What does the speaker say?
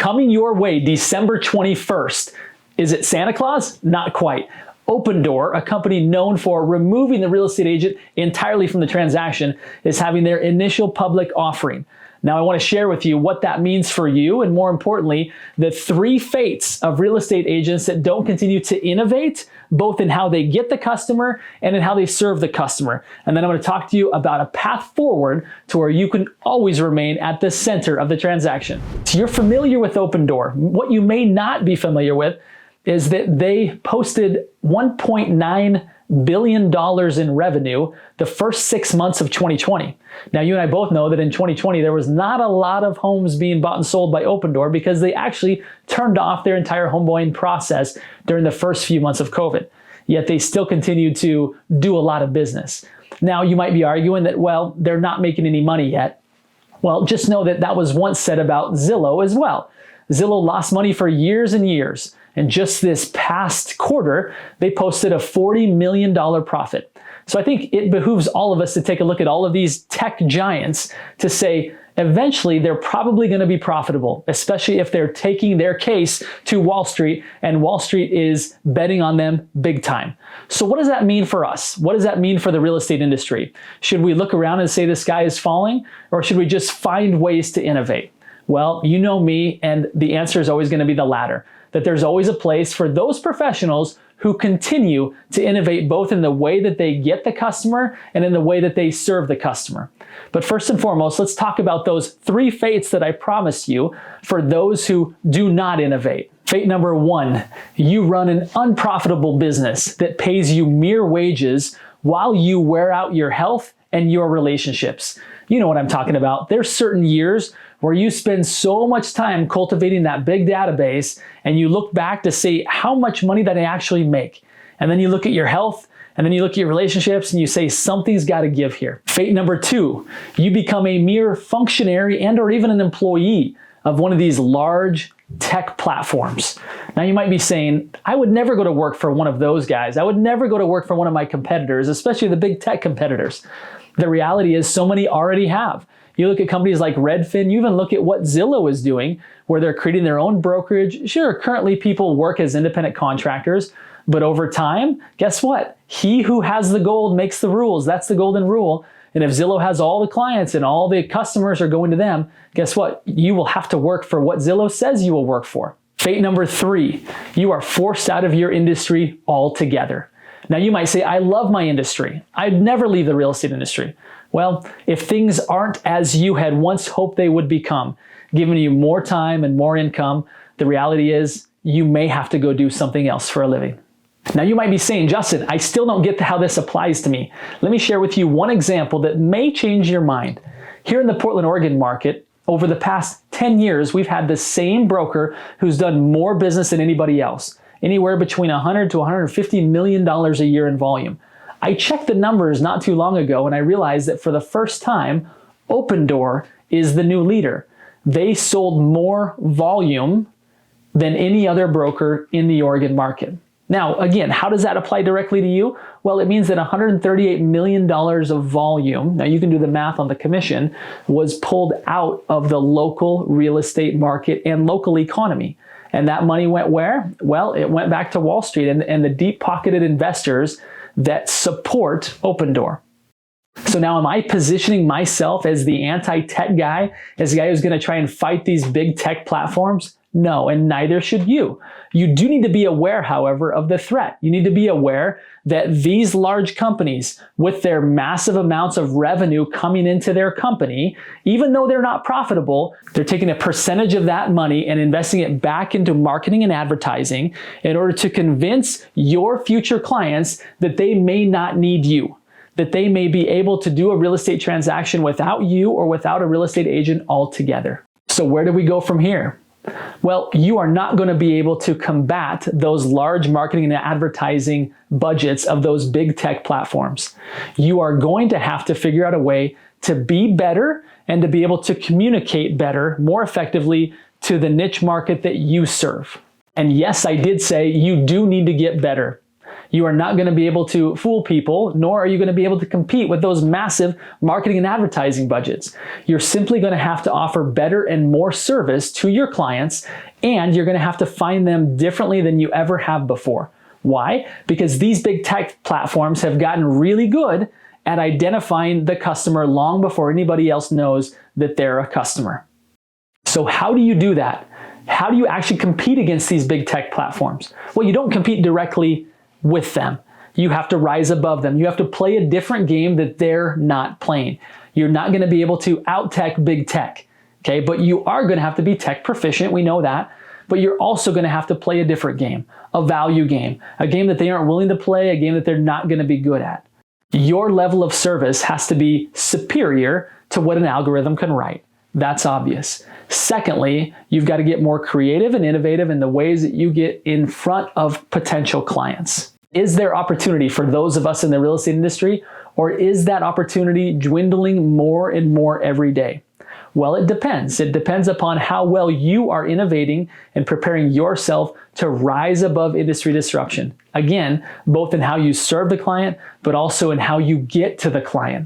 coming your way December 21st. Is it Santa Claus? Not quite. Opendoor, a company known for removing the real estate agent entirely from the transaction, is having their initial public offering. Now, I want to share with you what that means for you, and more importantly, the 3 fates of real estate agents that don't continue to innovate, both in how they get the customer and in how they serve the customer. And then I'm going to talk to you about a path forward to where you can always remain at the center of the transaction. So you're familiar with Opendoor. What you may not be familiar with is that they posted $1.9 billion in revenue the first 6 months of 2020. Now, you and I both know that in 2020, there was not a lot of homes being bought and sold by Opendoor because they actually turned off their entire home buying process during the first few months of COVID. Yet they still continued to do a lot of business. Now, you might be arguing that, well, they're not making any money yet. Well, just know that that was once said about Zillow as well. Zillow lost money for years and years. And just this past quarter, they posted a $40 million profit. So I think it behooves all of us to take a look at all of these tech giants to say, eventually they're probably going to be profitable, especially if they're taking their case to Wall Street and Wall Street is betting on them big time. So what does that mean for us? What does that mean for the real estate industry? Should we look around and say the sky is falling, or should we just find ways to innovate? Well, you know me, and the answer is always going to be the latter. That there's always a place for those professionals who continue to innovate both in the way that they get the customer and in the way that they serve the customer. But first and foremost, let's talk about those 3 fates that I promised you for those who do not innovate. Fate number 1, you run an unprofitable business that pays you mere wages while you wear out your health and your relationships. You know what I'm talking about. There's certain years where you spend so much time cultivating that big database and you look back to see how much money that I actually make. And then you look at your health and then you look at your relationships and you say something's got to give here. Fate number 2, you become a mere functionary and or even an employee of one of these large tech platforms. Now you might be saying, I would never go to work for one of those guys. I would never go to work for one of my competitors, especially the big tech competitors. The reality is so many already have. You look at companies like Redfin, you even look at what Zillow is doing, where they're creating their own brokerage. Sure, currently people work as independent contractors, but over time, guess what? He who has the gold makes the rules. That's the golden rule. And if Zillow has all the clients and all the customers are going to them, guess what? You will have to work for what Zillow says you will work for. Fate number 3, you are forced out of your industry altogether. Now you might say, I love my industry. I'd never leave the real estate industry. Well, if things aren't as you had once hoped they would become, giving you more time and more income, the reality is you may have to go do something else for a living. Now you might be saying, Justin, I still don't get how this applies to me. Let me share with you one example that may change your mind. Here in the Portland, Oregon market, over the past 10 years, we've had the same broker who's done more business than anybody else, anywhere between $100 to $150 million a year in volume. I checked the numbers not too long ago and I realized that for the first time, Opendoor is the new leader. They sold more volume than any other broker in the Oregon market. Now, again, how does that apply directly to you? Well, it means that $138 million of volume, now you can do the math on the commission, was pulled out of the local real estate market and local economy. And that money went where? Well, it went back to Wall Street and the deep-pocketed investors that support Opendoor. So now am I positioning myself as the anti-tech guy, as the guy who's going to try and fight these big tech platforms? No, and neither should you. You do need to be aware, however, of the threat. You need to be aware that these large companies, with their massive amounts of revenue coming into their company, even though they're not profitable, they're taking a percentage of that money and investing it back into marketing and advertising in order to convince your future clients that they may not need you, that they may be able to do a real estate transaction without you or without a real estate agent altogether. So where do we go from here? Well, you are not going to be able to combat those large marketing and advertising budgets of those big tech platforms. You are going to have to figure out a way to be better and to be able to communicate better, more effectively to the niche market that you serve. And yes, I did say you do need to get better. You are not going to be able to fool people, nor are you going to be able to compete with those massive marketing and advertising budgets. You're simply going to have to offer better and more service to your clients, and you're going to have to find them differently than you ever have before. Why? Because these big tech platforms have gotten really good at identifying the customer long before anybody else knows that they're a customer. So how do you do that? How do you actually compete against these big tech platforms? Well, you don't compete directly with them. You have to rise above them. You have to play a different game that they're not playing. You're not going to be able to out-tech big tech, okay? But you are going to have to be tech proficient, we know that. But you're also going to have to play a different game, a value game, a game that they aren't willing to play, a game that they're not going to be good at. Your level of service has to be superior to what an algorithm can write. That's obvious. Secondly, you've got to get more creative and innovative in the ways that you get in front of potential clients. Is there opportunity for those of us in the real estate industry, or is that opportunity dwindling more and more every day? Well, it depends. It depends upon how well you are innovating and preparing yourself to rise above industry disruption. Again, both in how you serve the client, but also in how you get to the client.